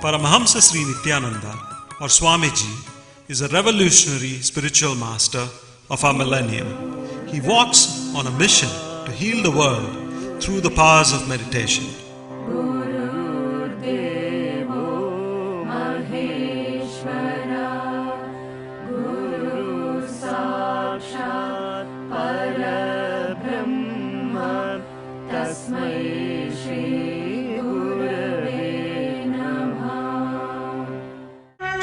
Paramahamsa Sri Nityananda, or Swamiji, is a revolutionary spiritual master of our millennium. He walks on a mission to heal the world through the powers of meditation.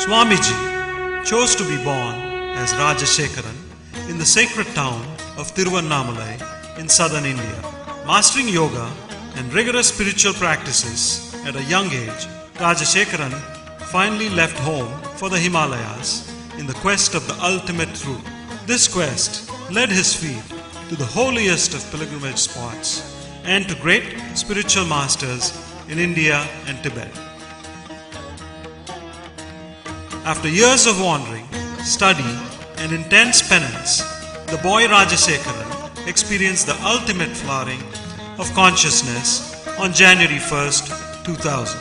Swamiji chose to be born as Rajashekharan in the sacred town of Tiruvannamalai in southern India. Mastering yoga and rigorous spiritual practices at a young age, Rajashekharan finally left home for the Himalayas in the quest of the ultimate truth. This quest led his feet to the holiest of pilgrimage spots and to great spiritual masters in India and Tibet. After years of wandering, study, and intense penance, the boy Rajashekharan experienced the ultimate flowering of consciousness on January 1st, 2000.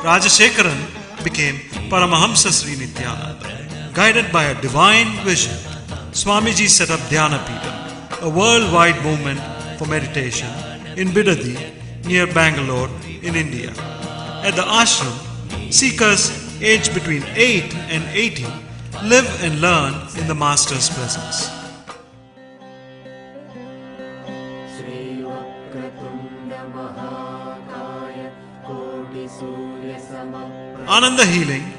Rajashekharan became Paramahamsa Sri Nityananda. Guided by a divine vision, Swamiji set up Dhyanapita, a worldwide movement for meditation in Bidadi near Bangalore in India. At the ashram, seekers aged between 8 and 80 live and learn in the Master's presence. Ananda Healing,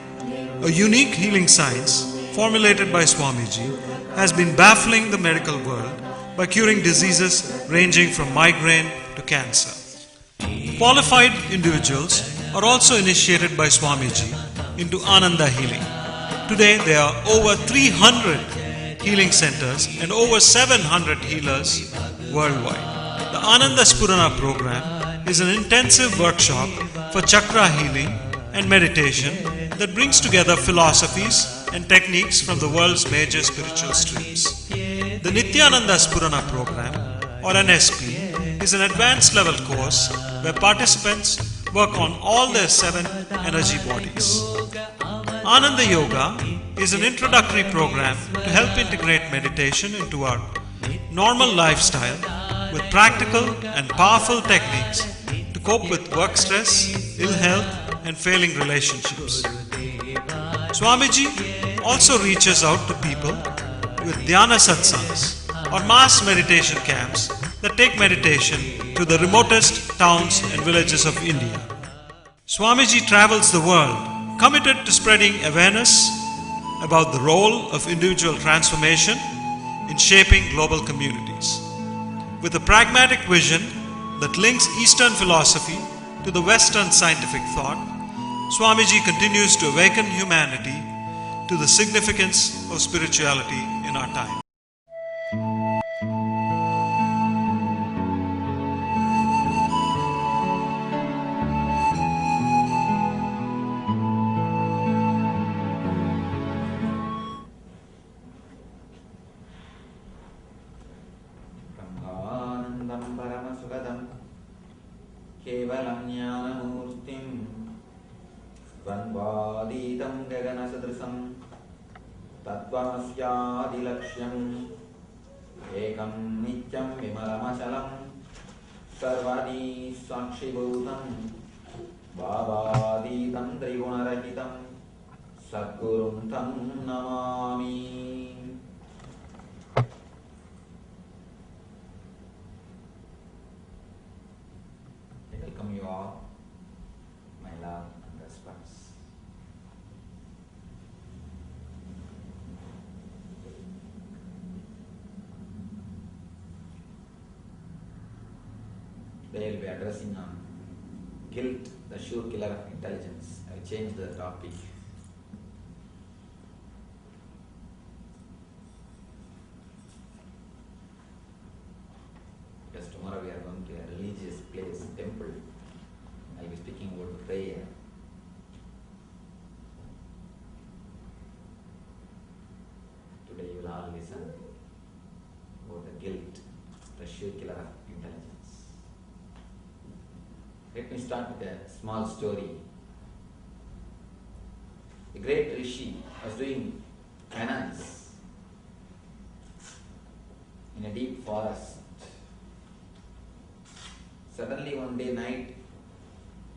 a unique healing science formulated by Swamiji, has been baffling the medical world by curing diseases ranging from migraine to cancer. Qualified individuals are also initiated by Swamiji into Ananda Healing. Today there are over 300 healing centers and over 700 healers worldwide. The Ananda Spurana program is an intensive workshop for chakra healing and meditation that brings together philosophies and techniques from the world's major spiritual streams. The Nityananda Spurana program, or NSP, is an advanced level course where participants work on all their 7 energy bodies. Ananda Yoga is an introductory program to help integrate meditation into our normal lifestyle with practical and powerful techniques to cope with work stress, ill health, and failing relationships. Swamiji also reaches out to people with Dhyana Satsangs, or mass meditation camps that take meditation to the remotest towns and villages of India. Swamiji travels the world, committed to spreading awareness about the role of individual transformation in shaping global communities. With a pragmatic vision that links Eastern philosophy to the Western scientific thought, Swamiji continues to awaken humanity to the significance of spirituality in our time. केवलं ज्ञानमूर्तिं द्वन्द्वातीतं गगनसदृशं तत्त्वमस्यादिलक्ष्यम् एकं नित्यं विमलमचलं सर्वदी साक्षिभूतं भावातीतं त्रिगुणरहितं सद्गुरुं तं Namami. Welcome you all, my love and respects. Today I will be addressing on guilt, the sure killer of intelligence. I will change the topic. Because tomorrow we are going to a religious place, temple. I will be speaking about prayer. Today you will all listen about the guilt, the sure killer of intelligence. Let me start with a small story. A great rishi was doing penance in a deep forest. Suddenly one day night,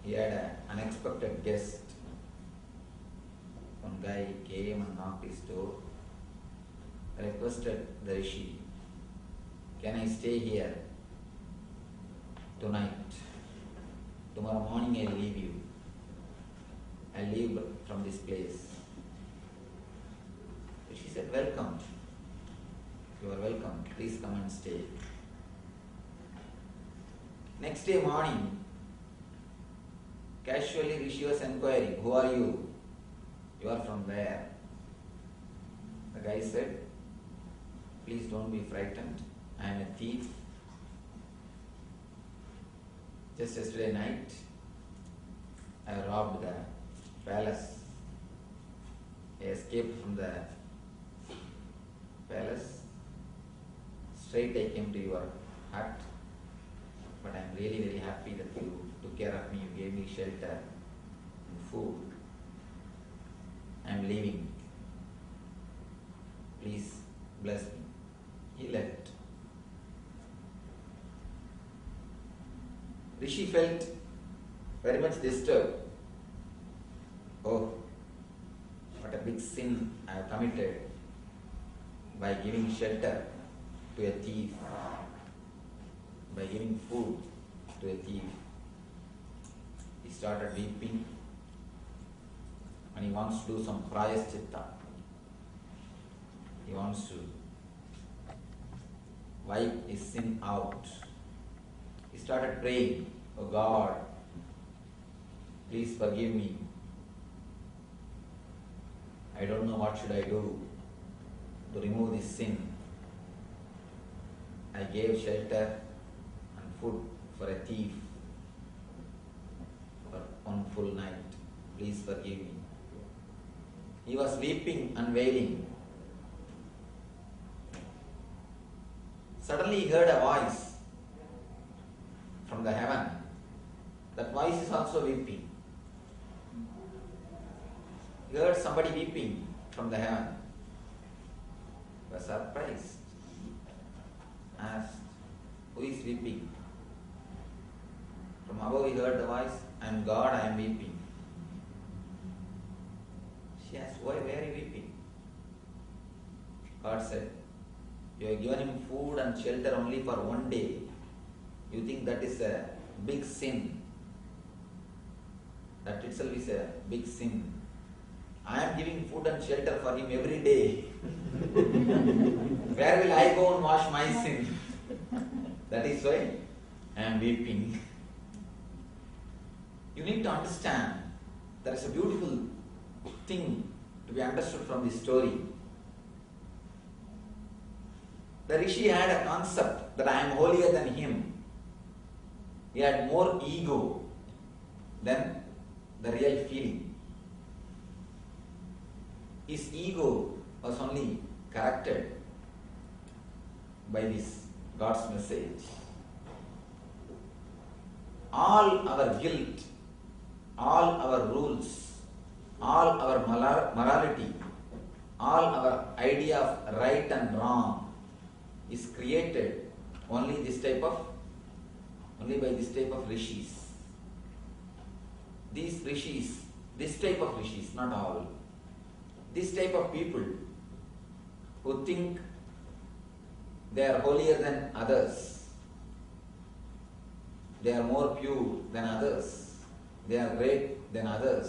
he had an unexpected guest. One guy came and knocked his door, requested the rishi, "Can I stay here tonight? Tomorrow morning I'll leave you. I'll leave from this place." Rishi said, "Welcome. You are welcome. Please come and stay." Next day morning, casually Rishi was inquiring, "Who are you? You are from where?" The guy said, "Please don't be frightened. I am a thief. Just yesterday night, I robbed the palace. I escaped from the palace. Straight I came to your hut. But I am really very happy that you took care of me. You gave me shelter and food. I am leaving. Please bless me." He left. Rishi felt very much disturbed. Oh, what a big sin I have committed by giving shelter to a thief, by giving food to a thief. He started weeping and he wants to do some prayaschitta. He wants to wipe his sin out. He started praying, "Oh God, please forgive me. I don't know what should I do to remove this sin. I gave shelter and food for a thief for one full night. Please forgive me." He was weeping and wailing. Suddenly he heard a voice from the heaven. That voice is also weeping. He heard somebody weeping from the heaven. He was surprised. Asked, "Who is weeping?" From above he heard the voice, "I am God, I am weeping." She asked, "Why are you weeping?" God said, "You have given him food and shelter only for one day. You think that is a big sin. That itself is a big sin. I am giving food and shelter for him every day. Where will I go and wash my sin? That is why I am weeping." You need to understand there is a beautiful thing to be understood from this story. The rishi had a concept that I am holier than him. He had more ego than the real feeling. His ego was only corrected by this God's message. All our guilt, all our rules, all our morality, all our idea of right and wrong is created only by this type of rishis. These rishis, this type of rishis, not all, this type of people who think they are holier than others, they are more pure than others, they are great than others.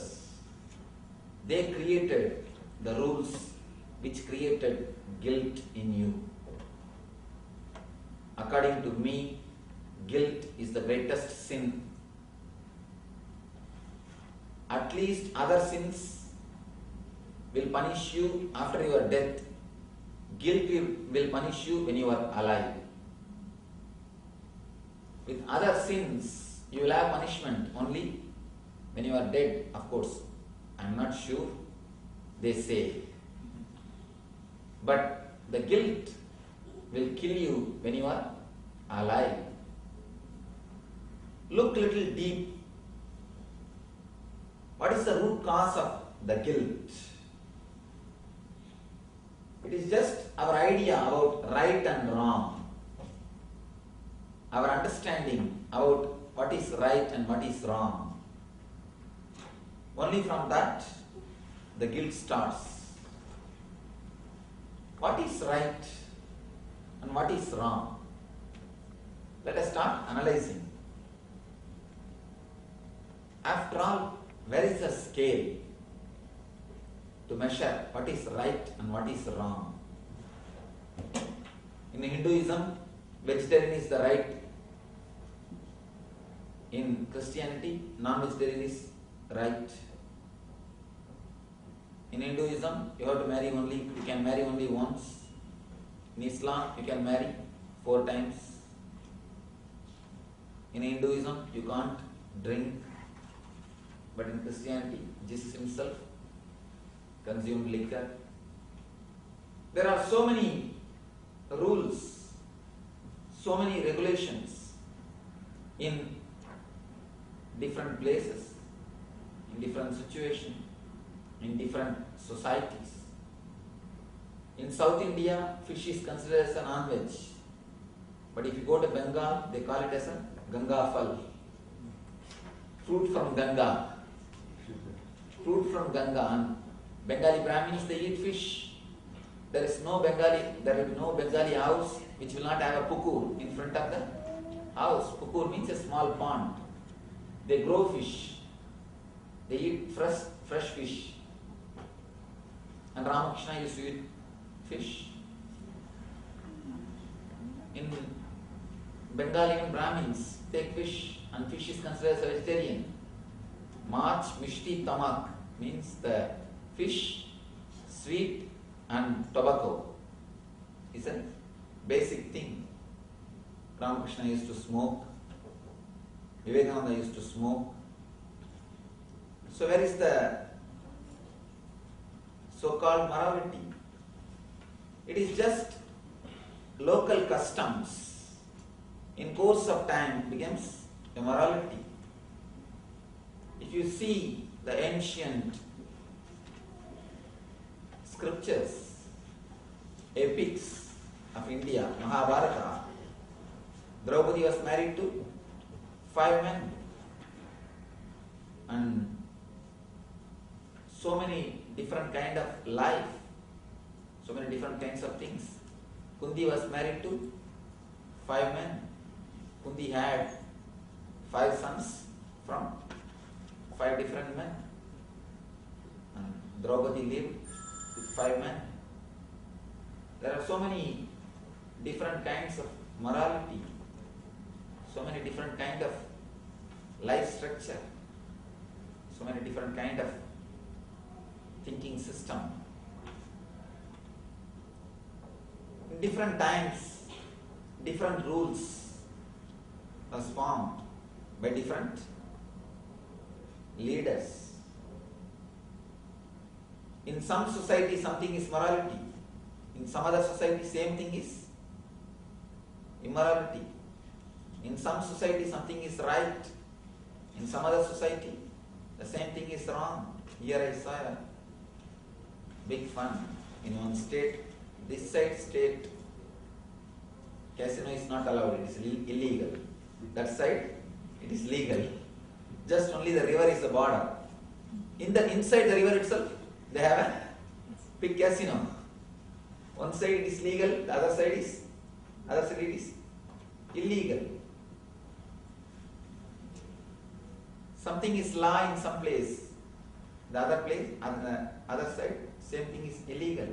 They created the rules which created guilt in you. According to me, guilt is the greatest sin. At least other sins will punish you after your death. Guilt will punish you when you are alive. With other sins, you will have punishment only when you are dead, of course. I am not sure, they say. But the guilt will kill you when you are alive. Look little deep. What is the root cause of the guilt? It is just our idea about right and wrong, our understanding about what is right and what is wrong. Only from that the guilt starts. What is right and what is wrong? Let us start analyzing. After all, where is the scale to measure what is right and what is wrong? In Hinduism, vegetarian is the right. In Christianity, non-vegetarian is right. In Hinduism, you can marry only once. In Islam, you can marry 4 times. In Hinduism, you can't drink. But in Christianity, Jesus himself consumed liquor. There are so many rules, so many regulations in different places, in different situations, in different societies. In South India, fish is considered as a non-veg. But if you go to Bengal, they call it as a Ganga Phal. Fruit from Ganga. Fruit from Ganga. And Bengali Brahmins, they eat fish. There will be no Bengali house which will not have a pukur in front of the house. Pukur means a small pond. They grow fish. They eat fresh fish. And Ramakrishna used to eat fish. In Bengali Brahmins take fish, and fish is considered as a vegetarian. Mach, Mishti, Tamak means the fish, sweet and tobacco is a basic thing. Ramakrishna used to smoke. Vivekananda used to smoke. So where is the so-called morality? It is just local customs. In course of time becomes a morality. If you see the ancient scriptures, epics of India, Mahabharata, Draupadi was married to 5 men. And so many different kind of life, so many different kinds of things. Kunti was married to 5 men. Kunti had 5 sons from 5 different men. And Draupadi lived with 5 men. There are so many different kinds of morality, so many different kind of life structure, so many different kind of thinking system. In different times, different rules was formed by different leaders. In some society, something is morality. In some other society, same thing is immorality. In some society, something is right. In some other society, the same thing is wrong. Here I saw a big fun in one state. This state, casino is not allowed, it is illegal. That side, it is legal. Just only the river is the border. Inside the river itself, they have a big casino. One side it is legal, the other side it is illegal. Something is law in some place, the other place, on the other side, same thing is illegal.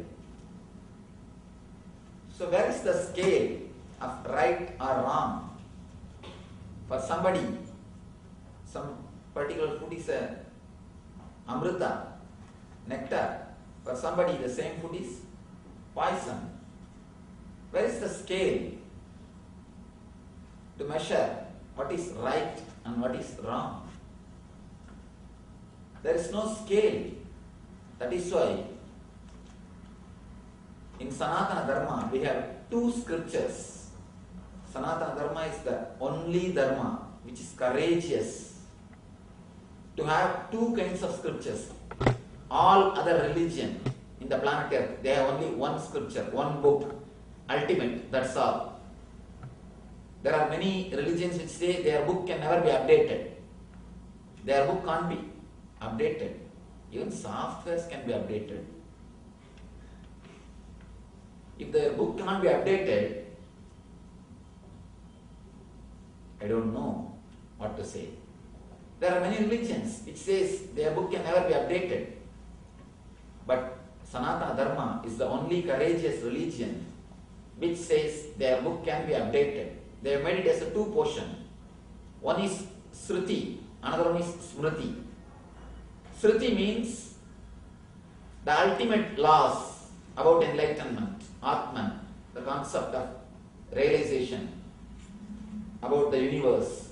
So where is the scale of right or wrong? For somebody, some particular food is a amrita, nectar. For somebody, the same food is poison. Where is the scale to measure what is right and what is wrong? There is no scale. That is why in Sanatana Dharma we have two scriptures. Sanatana Dharma is the only Dharma which is courageous to have two kinds of scriptures. All other religion in the planet Earth, they have only one scripture, one book, ultimate, that's all. There are many religions which say their book can never be updated. Their book can't be updated. Even softwares can be updated. If their book cannot be updated, I don't know what to say. There are many religions which says their book can never be updated. But Sanatana Dharma is the only courageous religion which says their book can be updated. They have made it as a two portion. One is Sruti, another one is Smriti. Sruti means the ultimate laws about enlightenment, Atman, the concept of realization about the universe.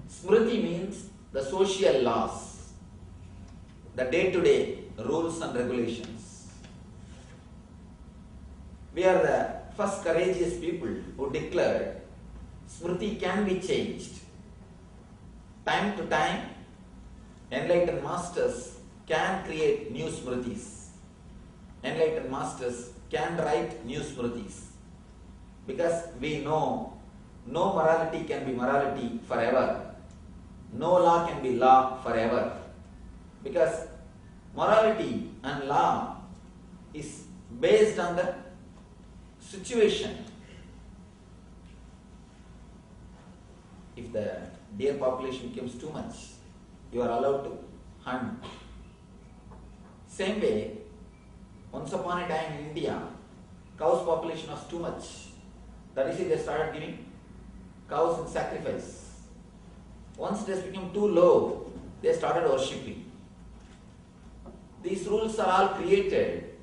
Smriti means the social laws, the day-to-day rules and regulations. We are the first courageous people who declared Smriti can be changed. Time to time, enlightened masters can create new Smritis. Enlightened masters can write new Smritis. Because we know no morality can be morality forever. No law can be law forever. Because morality and law is based on the situation. If the deer population becomes too much, you are allowed to hunt. Same way, once upon a time in India, cows population was too much. That is it, they started giving cows in sacrifice. Once it has become too low, they started worshipping. These rules are all created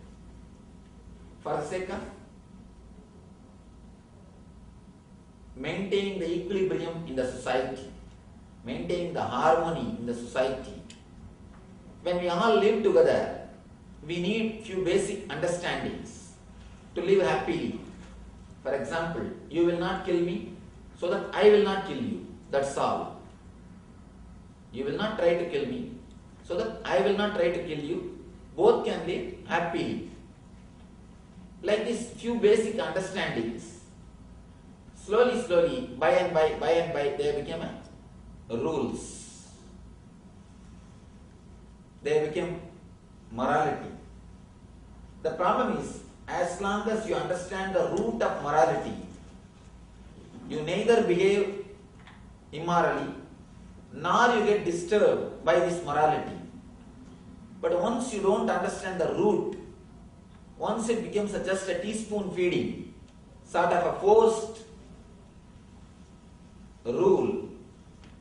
for the sake of maintaining the equilibrium in the society, maintaining the harmony in the society. When we all live together, we need few basic understandings to live happily. For example, you will not kill me so that I will not kill you. That's all. You will not try to kill me so that I will not try to kill you. Both can live happily. Like these few basic understandings, slowly, by and by, they became rules. They became morality. The problem is, as long as you understand the root of morality, you neither behave immorally, nor you get disturbed by this morality. But once you don't understand the root, once it becomes just a teaspoon feeding, sort of a forced rule,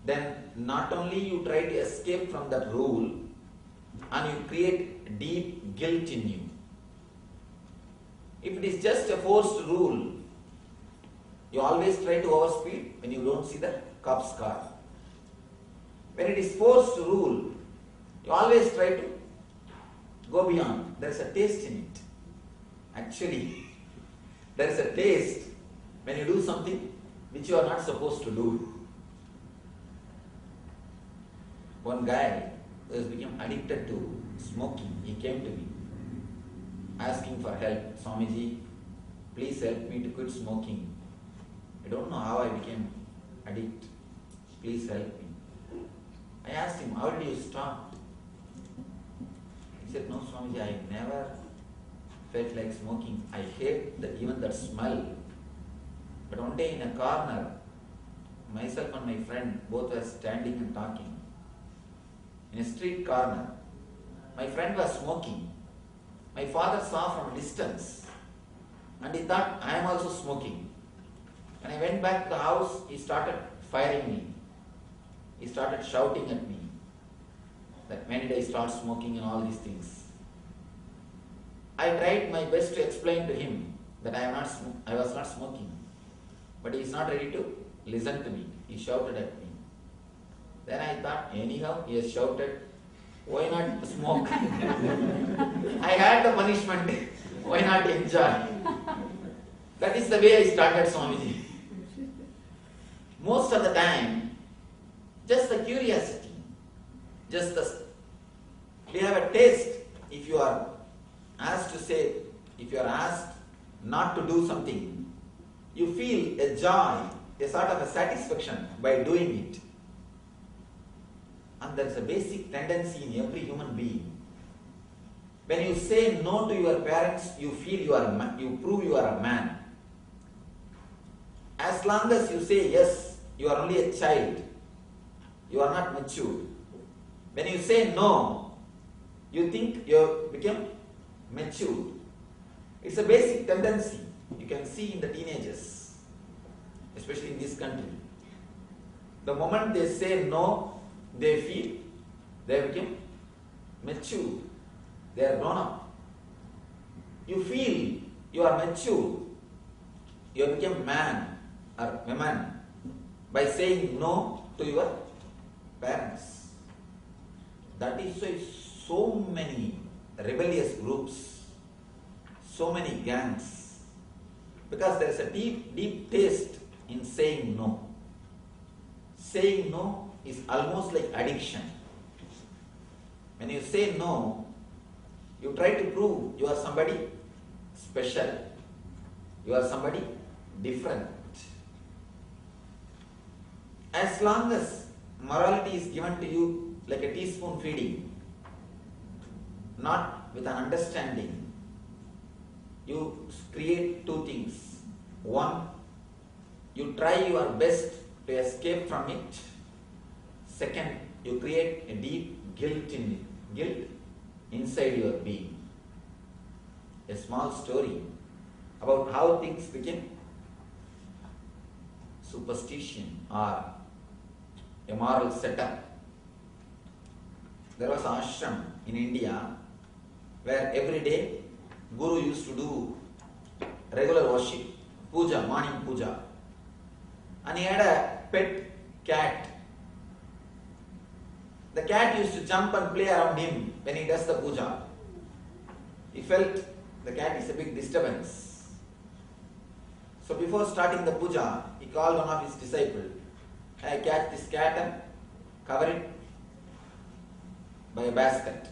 then not only you try to escape from that rule, and you create deep guilt in you. If it is just a forced rule, you always try to overspeed when you don't see the cop's car. When it is forced rule, you always try to go beyond. There is a taste in it. Actually, there is a taste when you do something which you are not supposed to do. One guy who has become addicted to smoking, he came to me asking for help. Swamiji, please help me to quit smoking. I don't know how I became addict. Please help me. I asked him, how did you stop? He said, no Swamiji, I never felt like smoking. I hate even that smell. But one day in a corner, myself and my friend both were standing and talking. In a street corner, my friend was smoking. My father saw from distance and he thought, I am also smoking. When I went back to the house, he started firing me. He started shouting at me that when did I start smoking and all these things. I tried my best to explain to him that I was not smoking, but he is not ready to listen to me. He shouted at me. Then I thought, anyhow, he has shouted, why not smoke? I had the punishment, why not enjoy? That is the way I started Swamiji. Most of the time, just the curiosity, we have a taste. If you are asked not to do something, you feel a joy, a sort of a satisfaction by doing it. And there is a basic tendency in every human being. When you say no to your parents, you feel you prove you are a man. As long as you say yes, you are only a child. You are not mature. When you say no, you think you become mature. It's a basic tendency you can see in the teenagers, especially in this country. The moment they say no, they feel they become mature. They are grown up. You feel you are mature. You become man or woman by saying no to your parents. That is why so many rebellious groups, so many gangs, because there is a deep taste in saying no. Saying no is almost like addiction. When you say no, you try to prove you are somebody special. You are somebody different. As long as morality is given to you like a teaspoon feeding, not with an understanding, you create two things. One, you try your best to escape from it. Second, you create a deep guilt inside your being. A small story about how things became superstition or a moral setup. There was an ashram in India where every day Guru used to do regular worship, puja, morning puja. And he had a pet cat. The cat used to jump and play around him when he does the puja. He felt the cat is a big disturbance. So before starting the puja, he called one of his disciples. I catch this cat and cover it by a basket.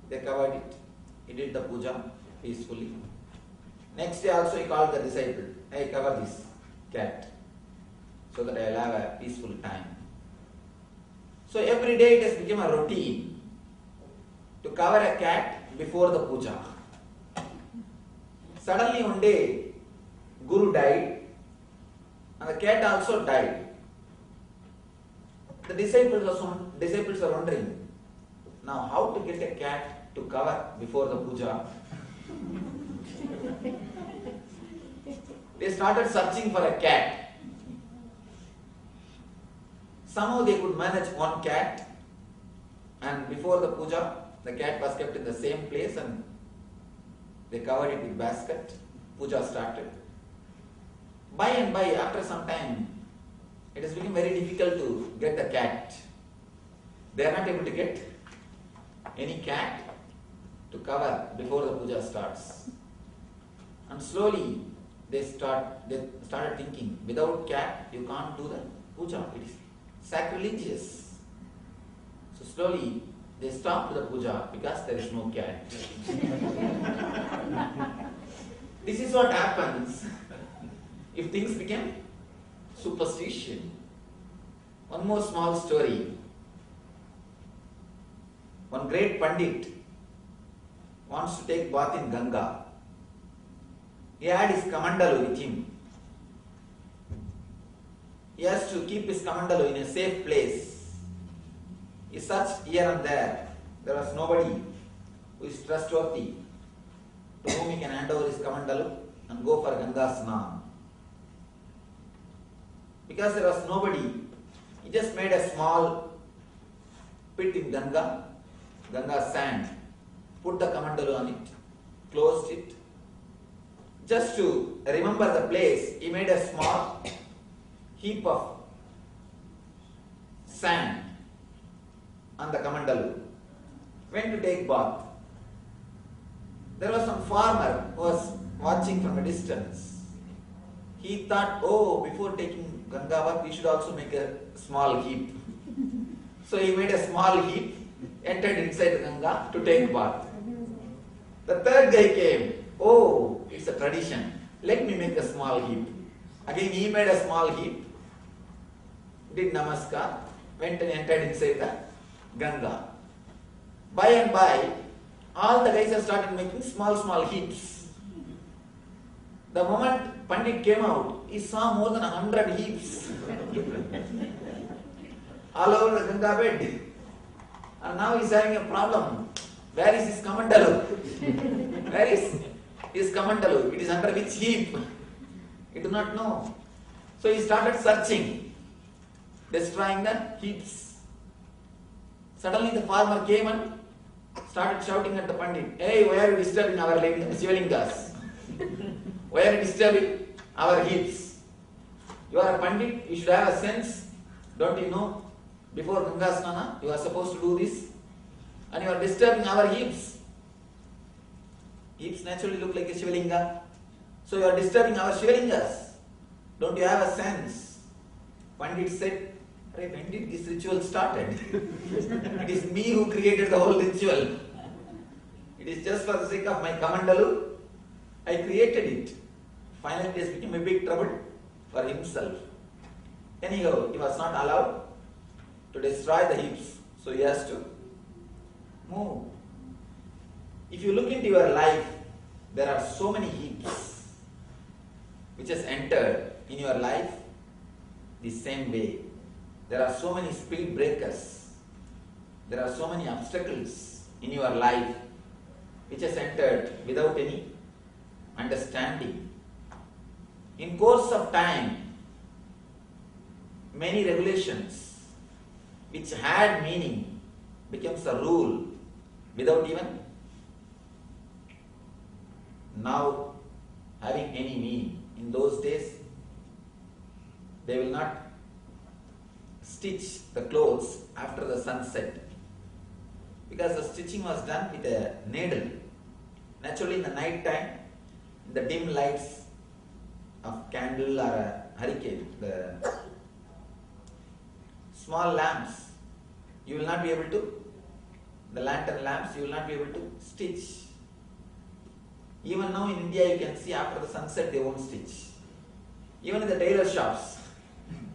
They covered it. He did the puja peacefully. Next day also he called the disciple. Hey, cover this cat so that I will have a peaceful time. So every day it has become a routine to cover a cat before the puja. Suddenly one day, Guru died and the cat also died. The disciples are wondering, now how to get a cat to cover before the puja? They started searching for a cat. Somehow they could manage one cat, and before the puja, the cat was kept in the same place and they covered it with basket. Puja started. By and by, after some time, it has become very difficult to get the cat. They are not able to get any cat to cover before the puja starts. And slowly they started thinking, without cat you can't do the puja. It is sacrilegious. So slowly they stopped the puja because there is no cat. This is what happens if things become superstition. One more small story. One great Pandit wants to take bath in Ganga. He had his kamandalu with him. He has to keep his kamandalu in a safe place. He searched here and there. There was nobody who is trustworthy to whom he can hand over his kamandalu and go for Ganga Snan. because there was nobody, he just made a small pit in Ganga sand, put the kamandalu on it, closed it. Just to remember the place, he made a small heap of sand on the kamandalu. Went to take bath. There was some farmer who was watching from a distance. He thought, oh, before taking Ganga bath, we should also make a small heap. So he made a small heap, entered inside the Ganga to take bath. The third guy came. Oh, it's a tradition. Let me make a small heap. Again he made a small heap, did namaskar, went and entered inside the Ganga. By and by, all the guys have started making small heaps. The moment Pandit came out, he saw more than 100 heaps all over the Ganga bed. And now he's having a problem. Where is his kamandalu? Where is his kamandalu? It is under which heap? He did not know. So he started searching, destroying the heaps. Suddenly the farmer came and started shouting at the Pandit, hey, why are you disturbing our Shivalingas? Why are you disturbing our heaps? You are a Pandit, you should have a sense. Don't you know? Before Ganga Snana, you are supposed to do this. And you are disturbing our heaps. Heaps naturally look like a Shivalinga. So you are disturbing our Shivalingas. Don't you have a sense? Pandit said, when did this ritual started? It is me who created the whole ritual. It is just for the sake of my kamandalu. I created it. Finally it has become a big trouble for himself. Anyhow, he was not allowed to destroy the heaps. So he has to move. If you look into your life, there are so many heaps which has entered in your life the same way. There are so many speed breakers. There are so many obstacles in your life which has entered without any understanding. In course of time, many regulations which had meaning becomes a rule without even now having any meaning. In those days, they will not stitch the clothes after the sunset because the stitching was done with a needle. Naturally, in the night time, in the dim lights of candle or a hurricane, the small lamps, you will not be able to, the lantern lamps, you will not be able to stitch. Even now in India, you can see after the sunset they won't stitch. Even in the tailor shops,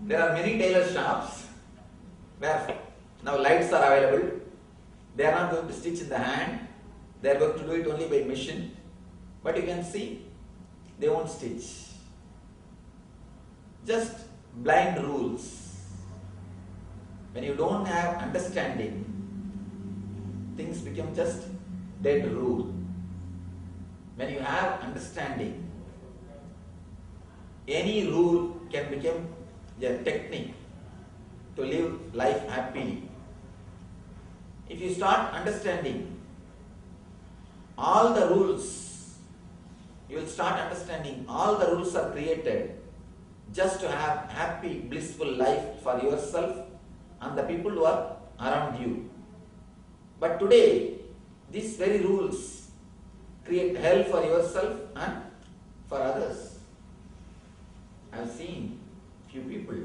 there are many tailor shops where now lights are available. They are not going to stitch in the hand. They are going to do it only by machine. But you can see, they won't stitch. Just blind rules. When you don't have understanding, things become just dead rule. When you have understanding, any rule can become a technique to live life happily. If you start understanding all the rules, you will start understanding all the rules are created just to have happy, blissful life for yourself and the people who are around you. But today, these very rules create hell for yourself and for others. I have seen few people,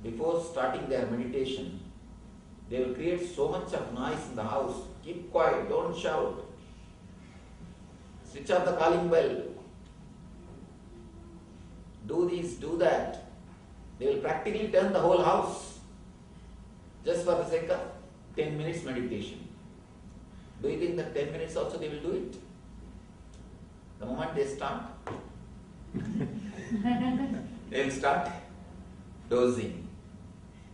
before starting their meditation, they will create so much of noise in the house. Keep quiet, don't shout. Switch off the calling bell. Do this, do that. They will practically turn the whole house just for the sake of 10 minutes meditation. Do you think that 10 minutes also they will do it? The moment they start, they will start dozing.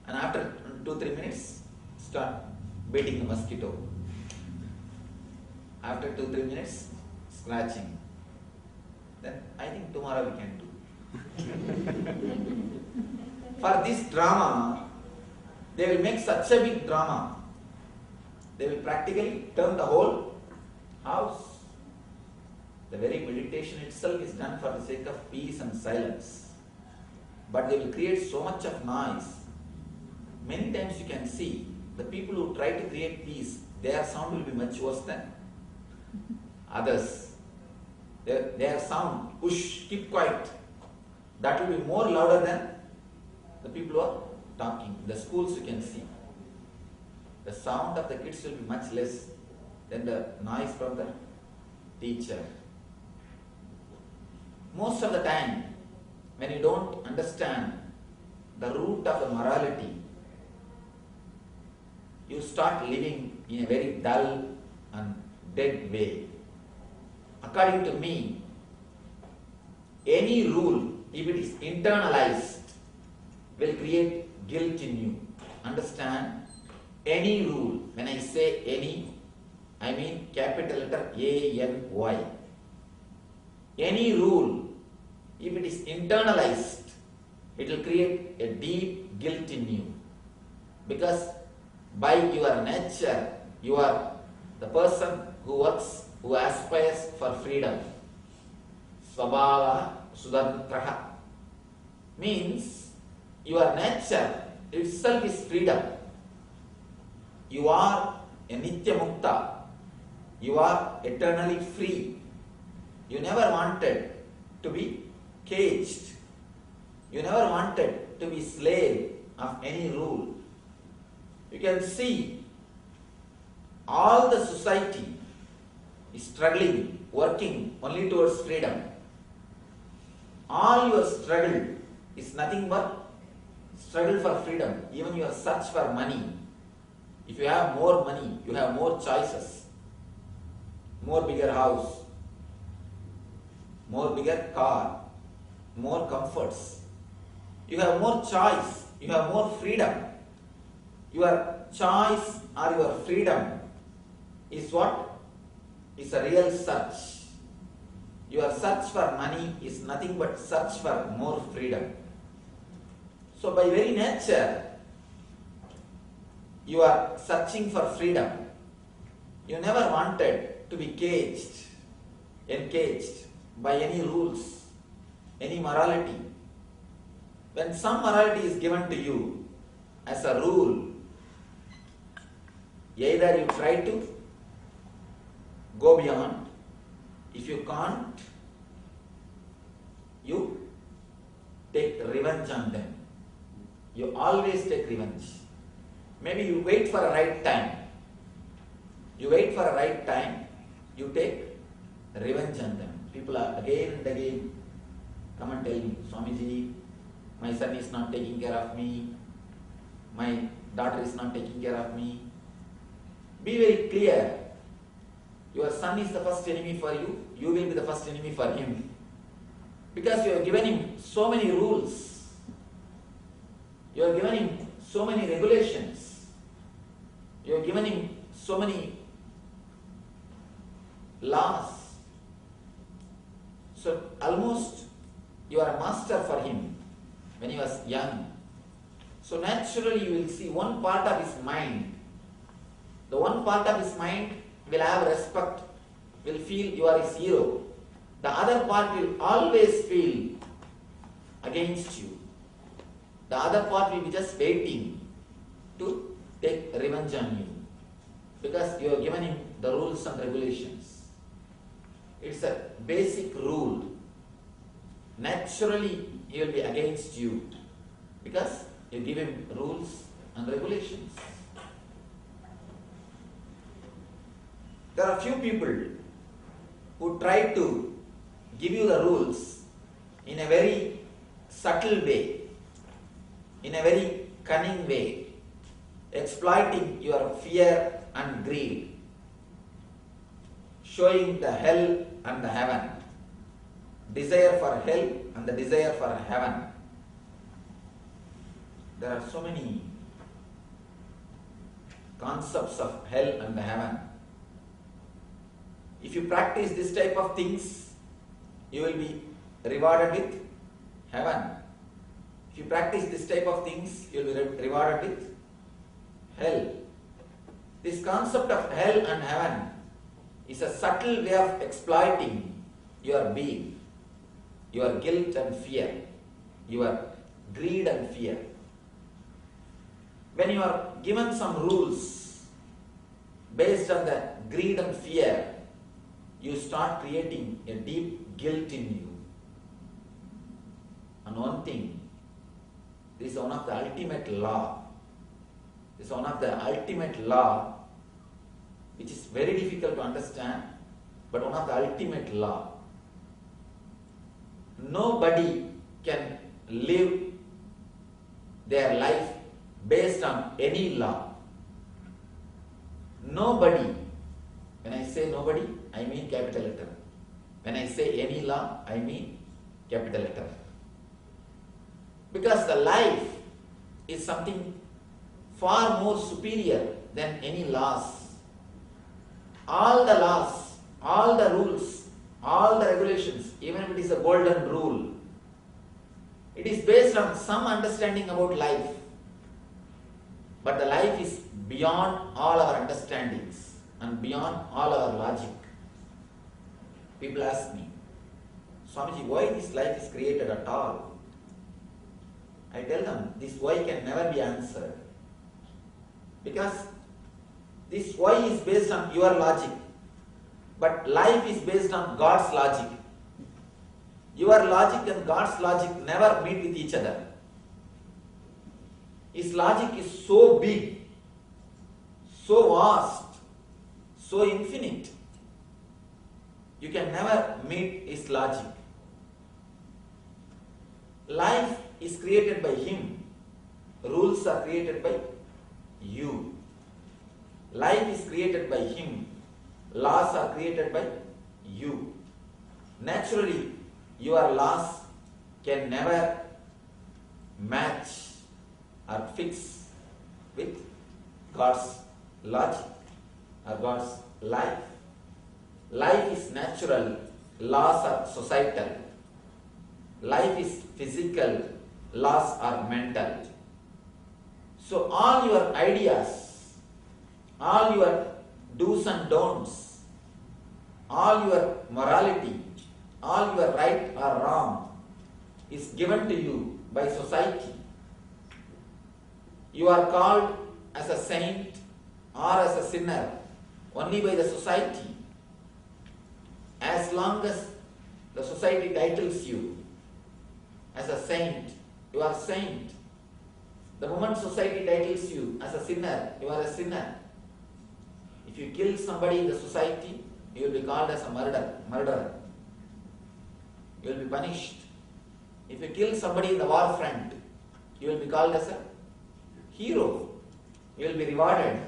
And after 2-3 minutes, start beating the mosquito. After 2-3 minutes, scratching. Then I think tomorrow we can do. For this drama, they will make such a big drama. They will practically turn the whole house. The very meditation itself is done for the sake of peace and silence. But they will create so much of noise. Many times you can see the people who try to create peace, their sound will be much worse than others. Their sound, whoosh, keep quiet, that will be more louder than the people who are talking. In the schools you can see. The sound of the kids will be much less than the noise from the teacher. Most of the time, when you don't understand the root of the morality, you start living in a very dull and dead way. According to me, any rule, if it is internalized, will create guilt in you. Understand? Any rule, when I say any, I mean capital letter A-N-Y. Any rule, if it is internalized, it will create a deep guilt in you. Because by your nature, you are the person who works, who aspires for freedom. Svabhava sudantraha means your nature itself is freedom. You are a nitya mukta. You are eternally free. You never wanted to be caged. You never wanted to be slave of any rule. You can see all the society is struggling, working only towards freedom. All your struggle is nothing but struggle for freedom. Even your search for money. If you have more money, you have more choices. More bigger house, more bigger car, more comforts. You have more choice, you have more freedom. Your choice or your freedom is what? Is a real search. Your search for money is nothing but search for more freedom. So by very nature, you are searching for freedom. You never wanted to be caged, encaged by any rules, any morality. When some morality is given to you as a rule, either you try to go beyond. If you can't, you take revenge on them. You always take revenge. Maybe you wait for a right time. You wait for a right time, you take revenge on them. People are again and again come and tell me, Swamiji, my son is not taking care of me, my daughter is not taking care of me. Be very clear. Your son is the first enemy for you, you will be the first enemy for him. Because you have given him so many rules. You have given him so many regulations. You have given him so many laws. So almost you are a master for him when he was young. So naturally you will see one part of his mind. The one part of his mind will have respect, will feel you are his hero. The other part will always feel against you. The other part will be just waiting to take revenge on you. Because you have given him the rules and regulations. It's a basic rule. Naturally, he will be against you because you give him rules and regulations. There are few people who try to give you the rules in a very subtle way, in a very cunning way, exploiting your fear and greed, showing the hell and the heaven, desire for hell and the desire for heaven. There are so many concepts of hell and the heaven. If you practice this type of things, you will be rewarded with heaven. If you practice this type of things, you will be rewarded with hell. This concept of hell and heaven is a subtle way of exploiting your being, your guilt and fear, your greed and fear. When you are given some rules based on the greed and fear, you start creating a deep guilt in you. And one thing, this is one of the ultimate law. This is one of the ultimate law which is very difficult to understand, but one of the ultimate law. Nobody can live their life based on any law. Nobody. When I say nobody, I mean capital letter. When I say any law, I mean capital letter. Because the life is something far more superior than any laws. All the laws, all the rules, all the regulations, even if it is a golden rule, it is based on some understanding about life. But the life is beyond all our understandings and beyond all our logic. People ask me, Swamiji, why this life is created at all? I tell them, this why can never be answered. Because this why is based on your logic. But life is based on God's logic. Your logic and God's logic never meet with each other. His logic is so big, so vast, so infinite. You can never meet his logic. Life is created by him. Rules are created by you. Life is created by him. Laws are created by you. Naturally, your laws can never match or fix with God's logic or God's life. Life is natural, laws are societal. Life is physical, laws are mental. So all your ideas, all your do's and don'ts, all your morality, all your right or wrong is given to you by society. You are called as a saint or as a sinner only by the society. As long as the society titles you as a saint, you are saint. The moment society titles you as a sinner, you are a sinner. If you kill somebody in the society, you will be called as a murderer. You will be punished. If you kill somebody in the war front, you will be called as a hero. You will be rewarded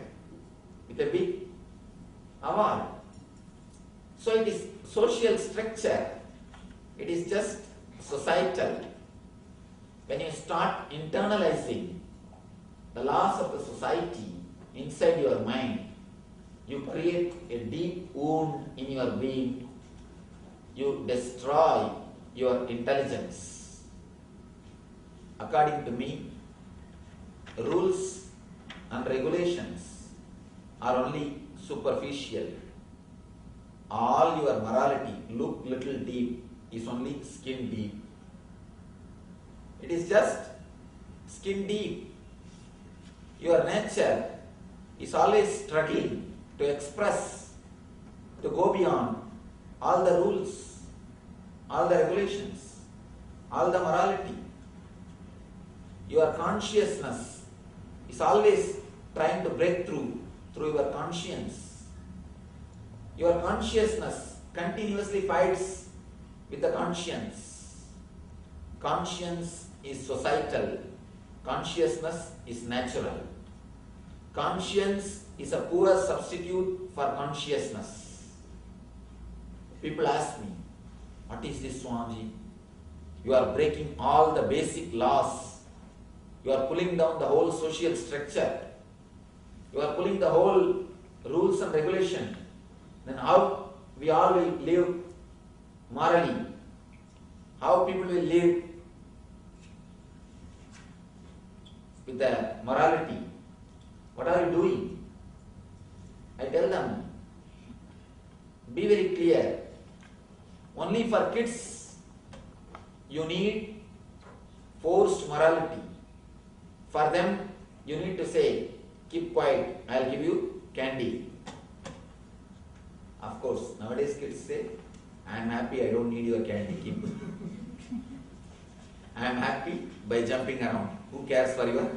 with a big award. So it is social structure. It is just societal. When you start internalizing the laws of the society inside your mind, you create a deep wound in your being. You destroy your intelligence. According to me, rules and regulations are only superficial. All your morality, look little deep, is only skin deep. It is just skin deep. Your nature is always struggling to express, to go beyond all the rules, all the regulations, all the morality. Your consciousness is always trying to break through your conscience. Your consciousness continuously fights with the conscience. Conscience is societal. Consciousness is natural. Conscience is a poor substitute for consciousness. People ask me, what is this, Swamiji? You are breaking all the basic laws. You are pulling down the whole social structure. You are pulling the whole rules and regulation. Then how we all will live morally? How people will live with the morality. What are you doing? I tell them, be very clear. Only for kids you need forced morality. For them you need to say, keep quiet, I'll give you candy. Of course, nowadays kids say, I am happy, I don't need your candy, keep. I am happy by jumping around. Who cares for your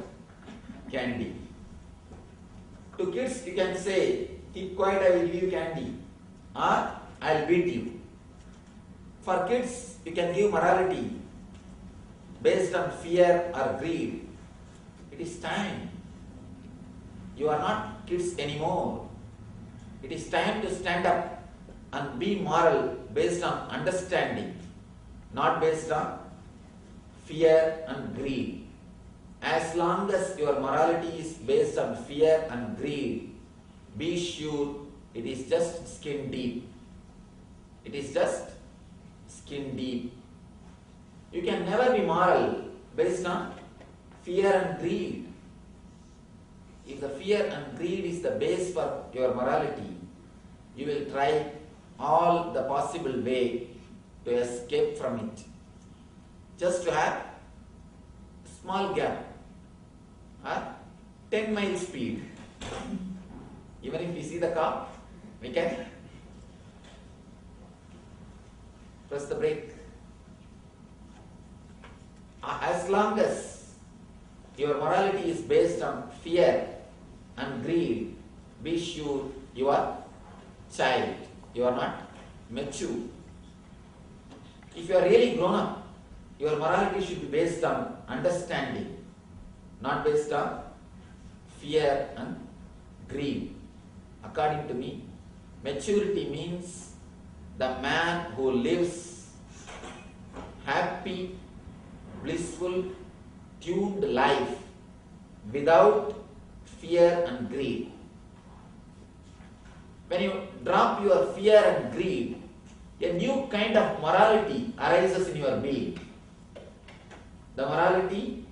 candy? To kids you can say, keep quiet, I will give you candy, or I'll beat you. For kids you can give morality based on fear or greed. It is time. You are not kids anymore. It is time to stand up and be moral based on understanding, not based on fear and greed. As long as your morality is based on fear and greed, be sure it is just skin deep. It is just skin deep. You can never be moral based on fear and greed. If the fear and greed is the base for your morality, you will try all the possible way to escape from it. Just to have a small gap, 10-mile speed. Even if we see the car, we can press the brake. As long as your morality is based on fear and greed, be sure you are child, you are not mature. If you are really grown up, your morality should be based on understanding, not based on fear and greed. According to me, maturity means the man who lives happy, blissful, tuned life without fear and greed. When you drop your fear and greed, a new kind of morality arises in your being. The morality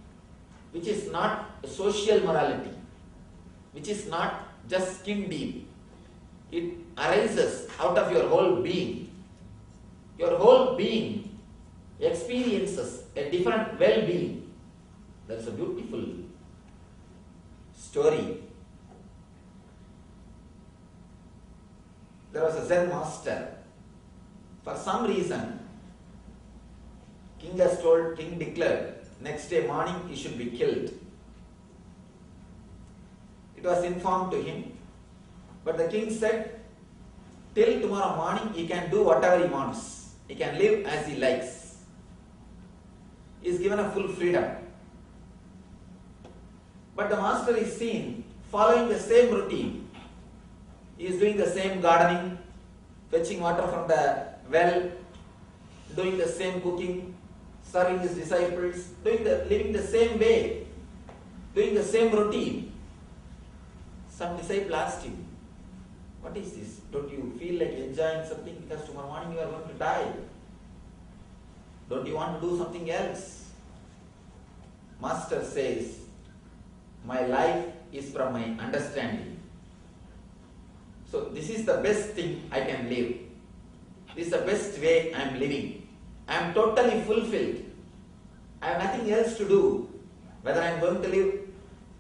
which is not a social morality, which is not just skin deep. It arises out of your whole being. Your whole being experiences a different well-being. That's a beautiful story. There was a Zen master. For some reason, king declared, next day morning he should be killed. It was informed to him, but the king said, till tomorrow morning he can do whatever he wants. He can live as he likes. He is given a full freedom. But the master is seen following the same routine. He is doing the same gardening, fetching water from the well, doing the same cooking, serving his disciples, living the same way, doing the same routine. Some disciple asked him, what is this? Don't you feel like enjoying something because tomorrow morning you are going to die? Don't you want to do something else? Master says, my life is from my understanding. So this is the best thing I can live. This is the best way I am living. I am totally fulfilled. I have nothing else to do. Whether I am going to live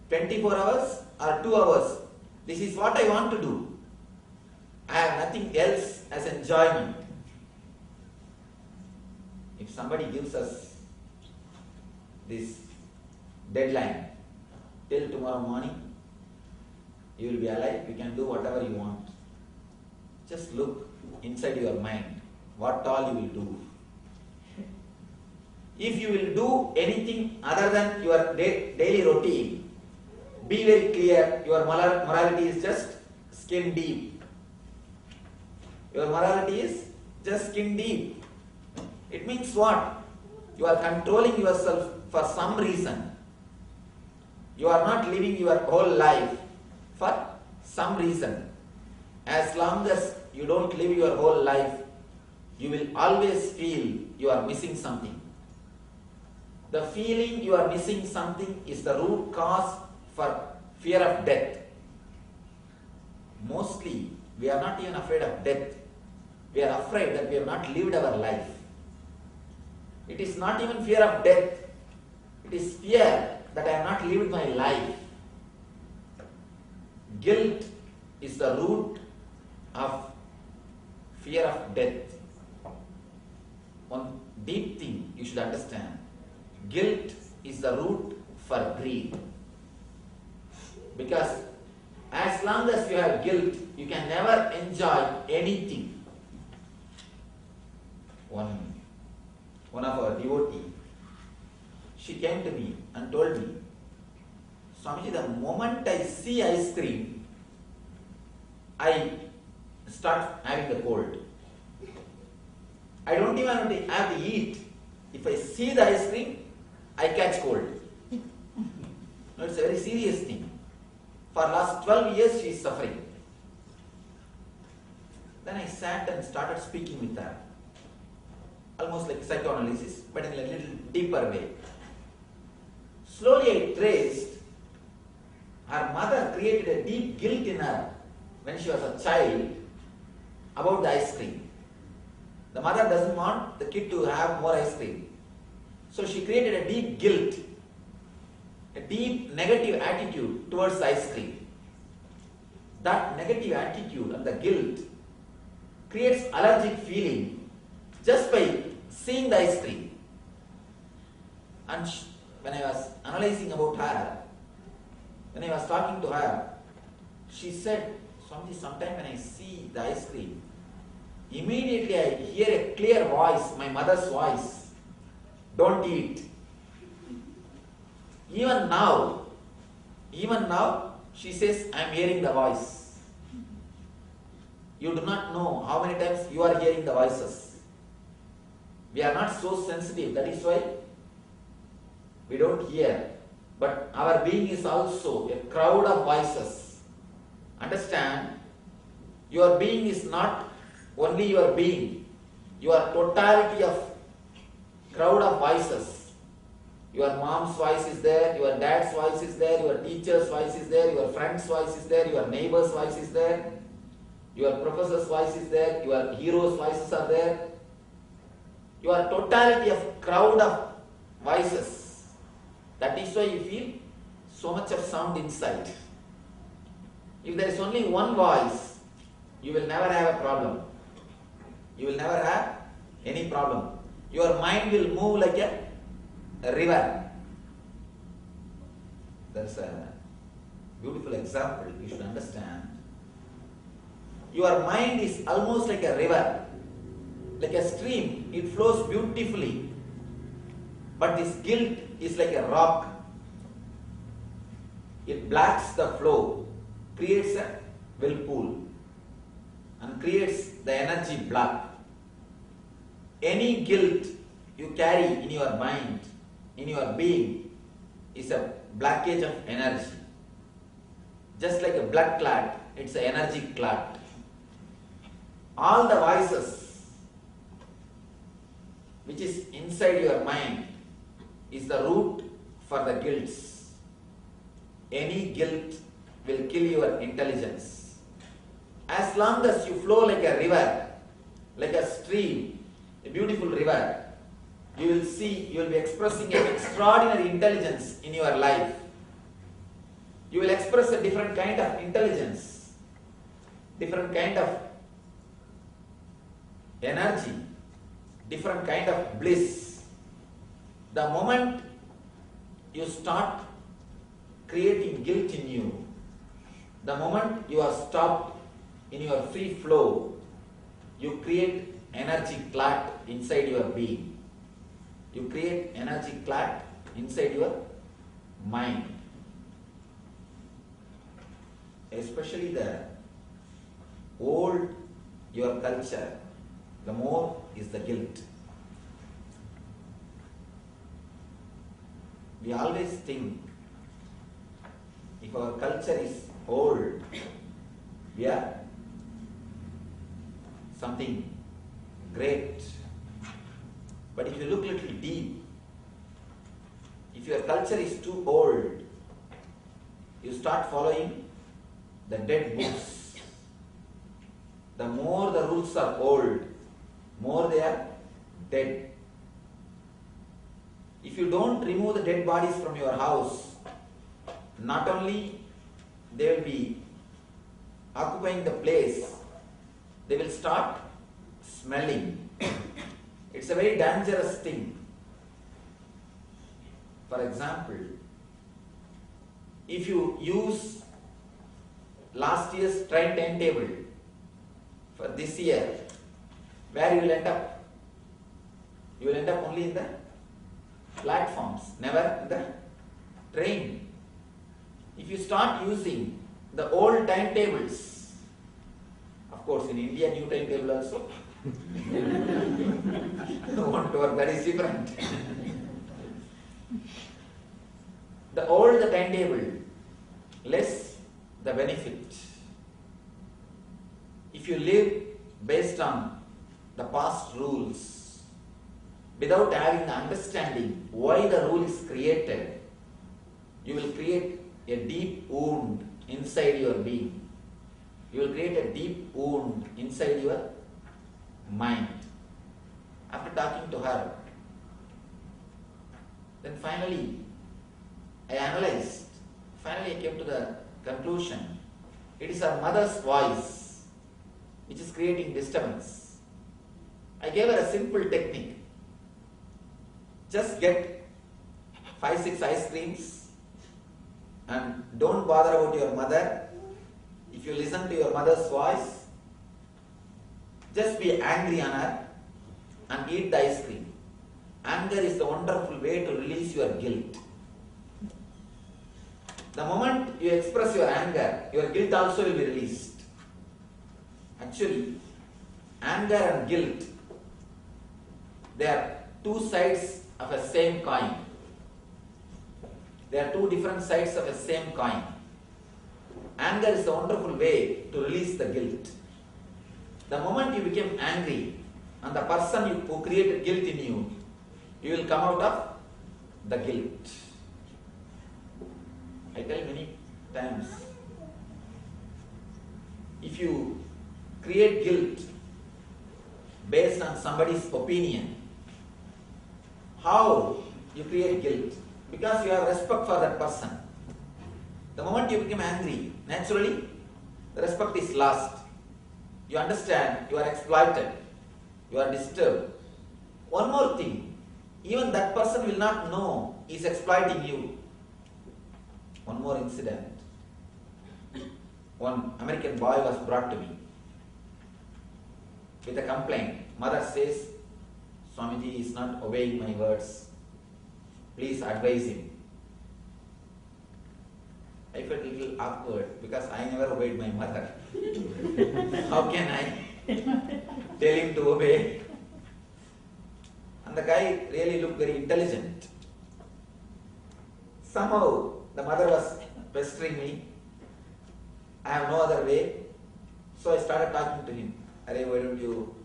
24 hours or 2 hours, this is what I want to do. I have nothing else as enjoyment. If somebody gives us this deadline, till tomorrow morning, you will be alive, you can do whatever you want. Just look inside your mind, what all you will do. If you will do anything other than your daily routine, be very clear, your morality is just skin deep. Your morality is just skin deep. It means what? You are controlling yourself for some reason. You are not living your whole life for some reason. As long as you don't live your whole life, you will always feel you are missing something. The feeling you are missing something is the root cause for fear of death. Mostly, we are not even afraid of death. We are afraid that we have not lived our life. It is not even fear of death. It is fear that I have not lived my life. Guilt is the root of fear of death. One deep thing you should understand. Guilt is the root for greed. Because as long as you have guilt, you can never enjoy anything. One of our devotees, she came to me and told me, Swamiji, the moment I see ice cream, I start having the cold. I don't even have to eat. If I see the ice cream, I catch cold. No, it's a very serious thing. For last 12 years she is suffering. Then I sat and started speaking with her. Almost like psychoanalysis, but in a little deeper way. Slowly I traced her mother created a deep guilt in her when she was a child about the ice cream. The mother doesn't want the kid to have more ice cream. So she created a deep guilt, a deep negative attitude towards the ice cream. That negative attitude and the guilt creates allergic feeling just by seeing the ice cream. And when I was analyzing about her, when I was talking to her, she said, Swamiji, sometime when I see the ice cream, immediately I hear a clear voice, my mother's voice, don't eat. Even now, she says, I am hearing the voice. You do not know how many times you are hearing the voices. We are not so sensitive, that is why we don't hear. But our being is also a crowd of voices. Understand, your being is not only your being. You are totality of crowd of voices. Your mom's voice is there, your dad's voice is there, your teacher's voice is there, your friend's voice is there, your neighbor's voice is there, your professor's voice is there, your hero's voices are there. You are totality of crowd of voices. That is why you feel so much of sound inside. If there is only one voice, you will never have a problem. You will never have any problem. Your mind will move like a river. That's a beautiful example you should understand. Your mind is almost like a river, like a stream. It flows beautifully. But this guilt is like a rock. It blocks the flow, creates a whirlpool, and creates the energy block. Any guilt you carry in your mind, in your being, is a blockage of energy. Just like a blood clot, it's an energy clot. All the voices which is inside your mind is the root for the guilts. Any guilt will kill your intelligence. As long as you flow like a river, like a stream, a beautiful river, you will see, you will be expressing an extraordinary intelligence in your life. You will express a different kind of intelligence, different kind of energy, different kind of bliss. The moment you start creating guilt in you, the moment you are stopped in your free flow, you create energy clot inside your being. You create energy clot inside your mind. Especially the old your culture, the more is the guilt. We always think if our culture is old, we are something great. But if you look a little deep, If your culture is too old, you start following the dead books. The more the rules are old, more they are dead. If you don't remove the dead bodies from your house, not only they will be occupying the place, they will start smelling. It's a very dangerous thing. For example, if you use last year's train timetable for this year, where you will end up? You will end up only in the platforms, never in the train. If you start using the old timetables, of course in India new timetable also, don't work, that is different. The older the timetable, less the benefit. If you live based on the past rules, without having the understanding why the rule is created, you will create a deep wound inside your being. You will create a deep wound inside your mind. After talking to her, then finally I analyzed. Finally I came to the conclusion. It is her mother's voice which is creating disturbance. I gave her a simple technique. Just get 5-6 ice creams and don't bother about your mother. If you listen to your mother's voice, just be angry on her and eat the ice cream. Anger is the wonderful way to release your guilt. The moment you express your anger, your guilt also will be released. Actually, anger and guilt, they are two sides of a same coin. They are two different sides of a same coin. Anger is a wonderful way to release the guilt. The moment you become angry and the person who created guilt in you, you will come out of the guilt. I tell many times, if you create guilt based on somebody's opinion, how you create guilt? Because you have respect for that person. The moment you become angry, naturally, the respect is lost. You understand, you are exploited, you are disturbed. One more thing, even that person will not know he is exploiting you. One more incident. One American boy was brought to me with a complaint. Mother says, Swamiji is not obeying my words. Please advise him. I felt a little awkward because I never obeyed my mother. How can I tell him to obey? And the guy really looked very intelligent. Somehow the mother was pestering me. I have no other way. So I started talking to him. Arey, why don't you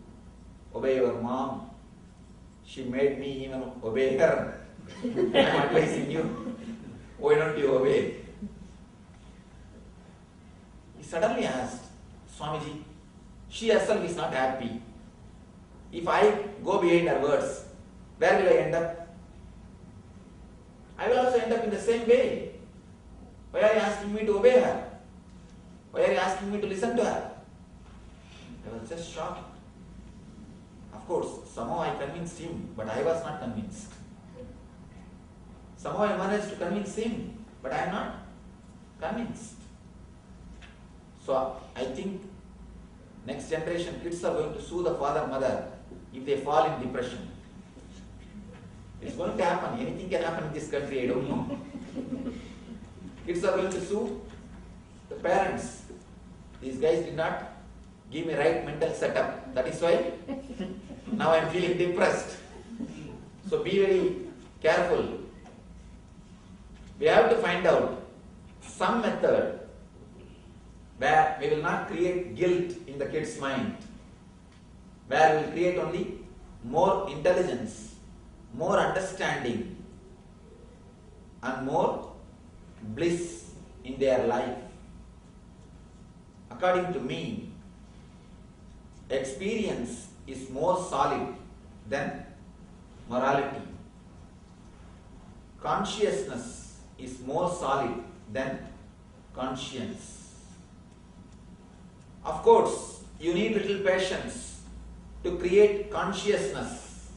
obey your mom? She made me even obey her. I am advising you. Why don't you obey? He suddenly asked, Swamiji, she herself is not happy. If I go behind her words, where will I end up? I will also end up in the same way. Why are you asking me to obey her? Why are you asking me to listen to her? I was just shocked. Of course, somehow I convinced him, but I was not convinced. Somehow I managed to convince him, but I am not convinced. So I think next generation kids are going to sue the father, mother if they fall in depression. It's going to happen. Anything can happen in this country, I don't know. Kids are going to sue the parents. These guys did not give me right mental setup. That is why now I am feeling depressed. So be very careful. We have to find out some method where we will not create guilt in the kid's mind, where we will create only more intelligence, more understanding, and more bliss in their life. According to me, experience is more solid than morality. Consciousness is more solid than conscience. Of course, you need little patience to create consciousness.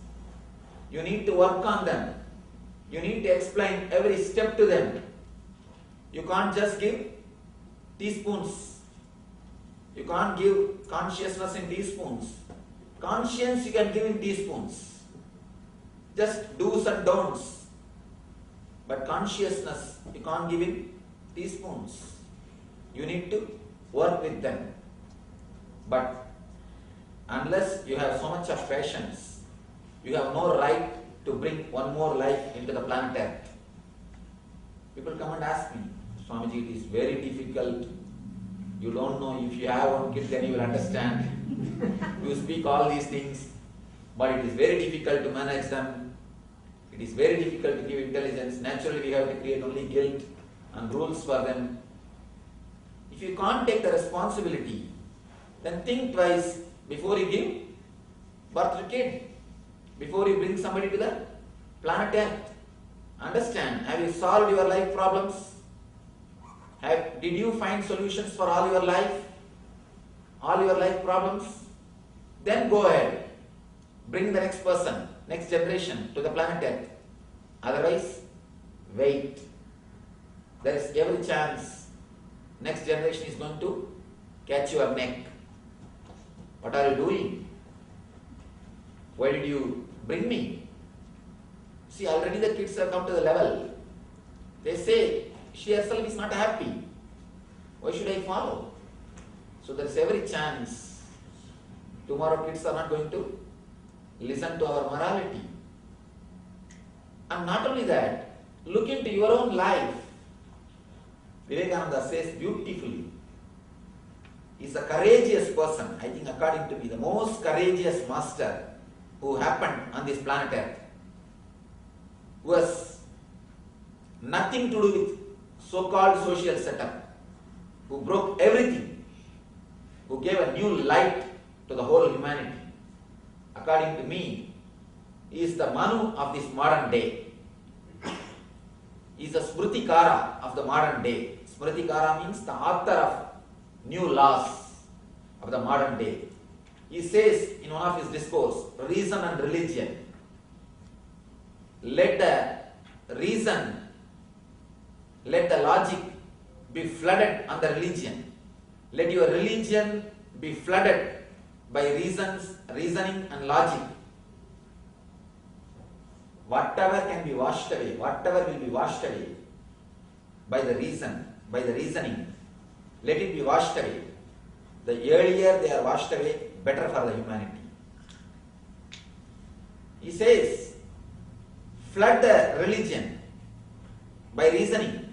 You need to work on them. You need to explain every step to them. You can't just give teaspoons. You can't give consciousness in teaspoons. Conscience you can give in teaspoons. Just do's and don'ts. But consciousness you can't give in teaspoons. You need to work with them. But unless you have so much of patience, you have no right to bring one more life into the planet Earth. People come and ask me, Swamiji, it is very difficult. You don't know, if you have one kid then you will understand. You speak all these things, but it is very difficult to manage them. It is very difficult to give intelligence. Naturally we have to create only guilt and rules for them. If you can't take the responsibility, then think twice before you give birth to kid, before you bring somebody to the planet Earth. Understand, have you solved your life problems? Did you find solutions for all your life problems? Then go ahead, bring the next person, next generation to the planet Earth. Otherwise, wait. There is every chance next generation is going to catch your neck. What are you doing? Why did you bring me? See, already the kids have come to the level. They say, she herself is not happy. Why should I follow? So there is every chance tomorrow kids are not going to listen to our morality. And not only that, look into your own life. Vivekananda says beautifully, he is a courageous person. I think according to me, the most courageous master who happened on this planet Earth, who has nothing to do with so-called social setup, who broke everything, who gave a new light to the whole humanity. According to me, he is the Manu of this modern day. He is the Smritikara of the modern day. Smritikara means the author of new laws of the modern day. He says in one of his discourse, reason and religion. Let the reason, let the logic be flooded on the religion. Let your religion be flooded by reasoning and logic. Whatever can be washed away, whatever will be washed away by the reason, by the reasoning, let it be washed away. The earlier they are washed away, better for the humanity. He says, flood the religion by reasoning.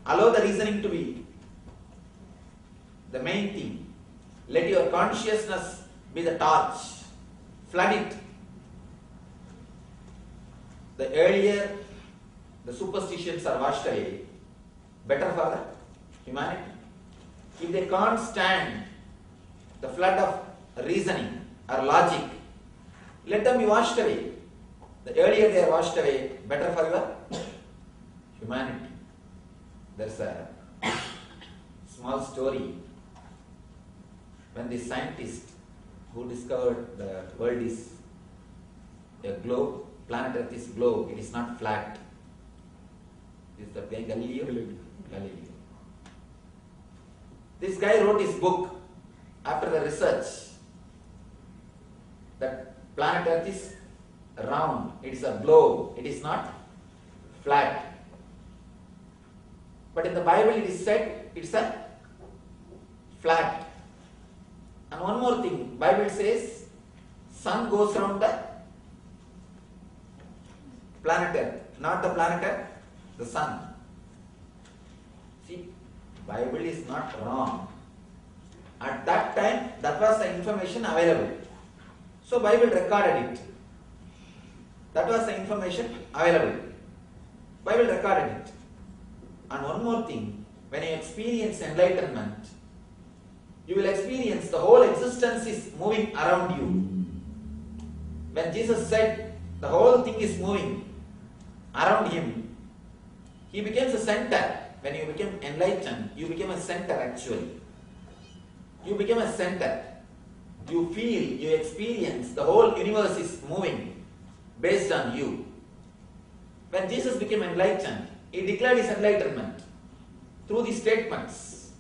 Allow the reasoning to be the main thing. Let your consciousness be the torch. Flood it. The earlier the superstitions are washed away, better for the humanity. If they can't stand the flood of reasoning or logic, let them be washed away. The earlier they are washed away, better for your humanity. There's a small story. When the scientist who discovered the world is a globe, planet Earth is globe, it is not flat. This is the guy Galileo. This guy wrote his book after the research that planet Earth is round, it is a globe, it is not flat. But in the Bible it is said it's a flat. And one more thing, Bible says sun goes around the planet Earth, not the planet Earth, the sun. See, Bible is not wrong. At that time, that was the information available. So Bible recorded it. That was the information available. Bible recorded it. And one more thing, when you experience enlightenment, you will experience the whole existence is moving around you. When Jesus said the whole thing is moving around him, he becomes a center. When you become enlightened, you become a center actually. You become a center. You feel, you experience, the whole universe is moving based on you. When Jesus became enlightened, he declared his enlightenment through these statements.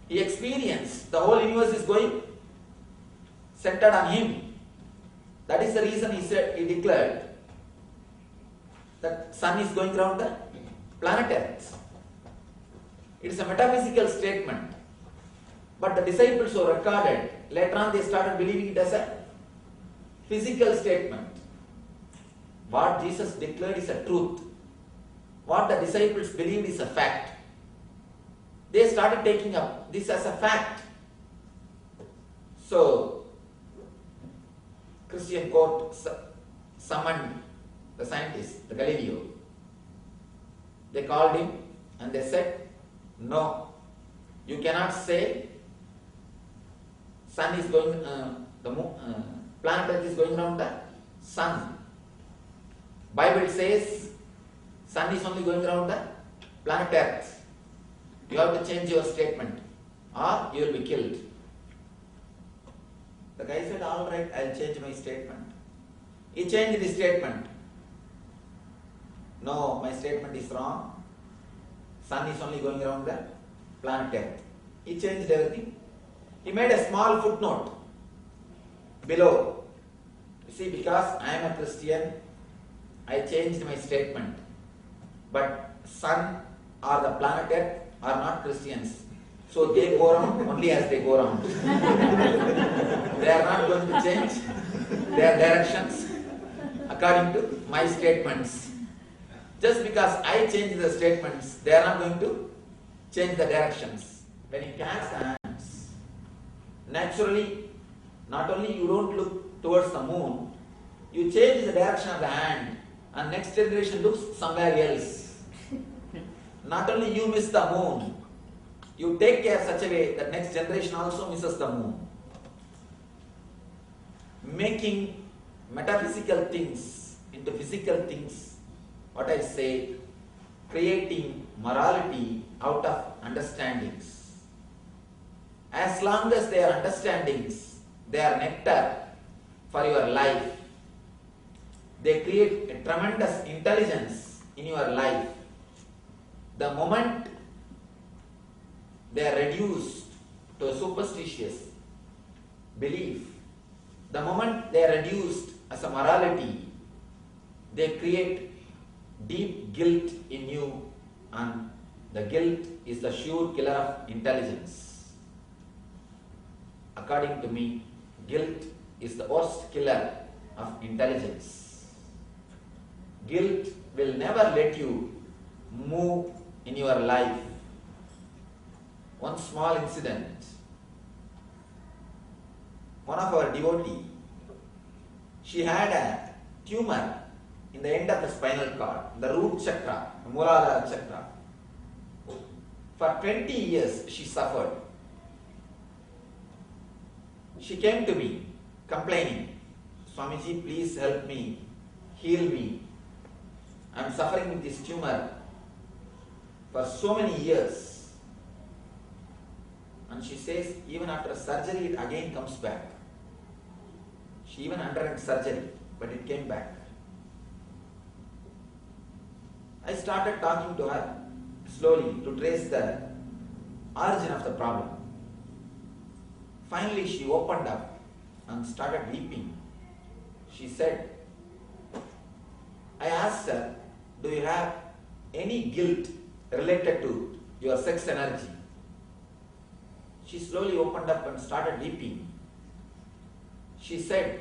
He experienced the whole universe is going centered on him. That is the reason he declared that sun is going around the planet Earth. It is a metaphysical statement. But the disciples who recorded, later on they started believing it as a physical statement. What Jesus declared is a truth. What the disciples believed is a fact. They started taking up this as a fact. So, Christian court summoned the scientist, the Galileo. They called him and they said, no, you cannot say sun is going, the planet Earth is going around the sun. Bible says sun is only going around the planet Earth. You have to change your statement or you will be killed. The guy said, all right, I'll change my statement. He changed the statement. No, my statement is wrong. Sun is only going around the planet Earth. He changed everything. He made a small footnote below. You see, because I am a Christian, I changed my statement. But sun or the planet Earth are not Christians. So they go around only as they go around. They are not going to change their directions according to my statements. Just because I change the statements, they are not going to change the directions. When you catch the hands, naturally, not only you don't look towards the moon, you change the direction of the hand and next generation looks somewhere else. Not only you miss the moon, you take care such a way that next generation also misses the moon. Making metaphysical things into physical things, what I say, creating morality out of understandings. As long as they are understandings, they are nectar for your life. They create a tremendous intelligence in your life. The moment they are reduced to a superstitious belief, the moment they are reduced as a morality, they create deep guilt in you, and the guilt is the sure killer of intelligence. According to me, guilt is the worst killer of intelligence. Guilt will never let you move in your life. One small incident. One of our devotee, she had a tumor in the end of the spinal cord, the root chakra, the Muladhara chakra. For 20 years she suffered. She came to me complaining, Swamiji, please help me, heal me. I am suffering with this tumor for so many years. And she says, even after surgery, it again comes back. She even underwent surgery, but it came back. I started talking to her slowly to trace the origin of the problem. Finally, she opened up and started weeping. She said, I asked her, do you have any guilt related to your sex energy? She slowly opened up and started weeping. She said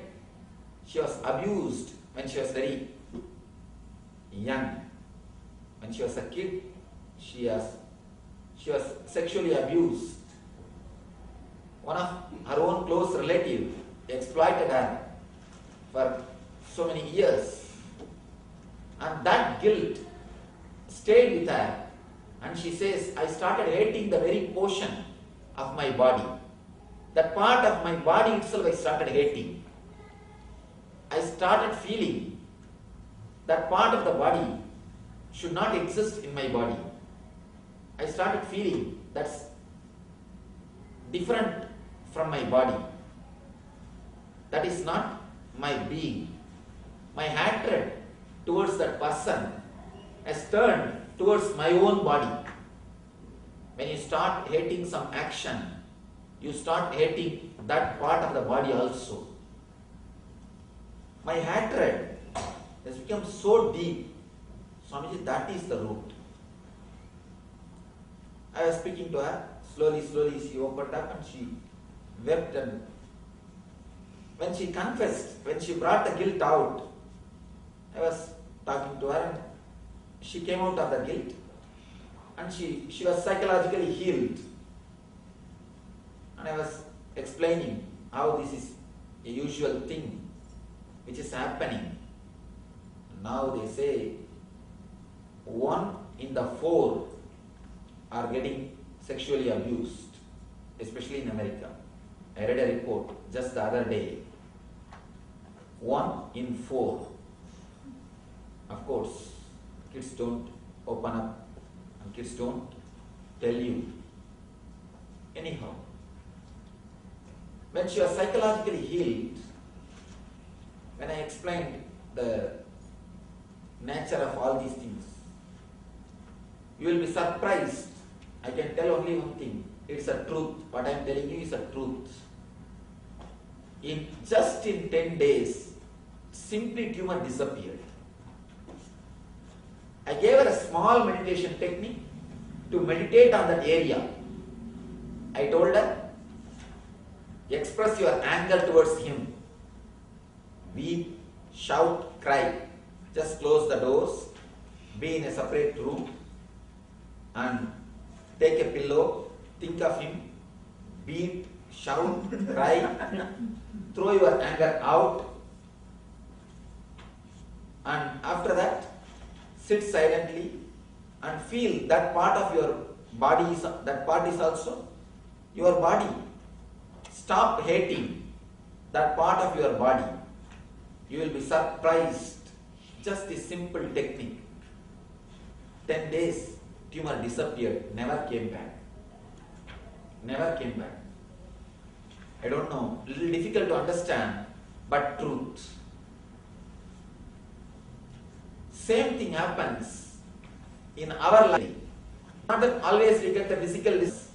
she was abused when she was very young. When she was a kid, she was sexually abused. One of her own close relatives exploited her for so many years. And that guilt stayed with her, and she says, I started hating the very portion of my body. That part of my body itself I started hating. I started feeling that part of the body should not exist in my body. I started feeling that's different from my body. That is not my being. My hatred towards that person has turned towards my own body. When you start hating some action, you start hating that part of the body also. My hatred has become so deep. Swamiji, that is the root. I was speaking to her. Slowly she opened up and she wept, and when she confessed, when she brought the guilt out, I was talking to her and she came out of the guilt and she was psychologically healed. And I was explaining how this is a usual thing which is happening. Now they say 1 in 4 are getting sexually abused, especially in America. I read a report just the other day. 1 in 4. Of course, kids don't open up and kids don't tell you. Anyhow, when she was psychologically healed, when I explained the nature of all these things, you will be surprised. I can tell only one thing. It's a truth. What I am telling you is a truth. Just in 10 days, simply tumor disappeared. I gave her a small meditation technique to meditate on that area. I told her, express your anger towards him. Weep, shout, cry. Just close the doors, be in a separate room, and take a pillow, think of him, beat, shout, cry, throw your anger out, and after that, sit silently and feel that part of your body that part is also your body. Stop hating that part of your body. You will be surprised. Just this simple technique. 10 days, tumor disappeared, never came back. Never came back. I don't know, little difficult to understand, but truth. Same thing happens in our life. Not that always we get the physical disease.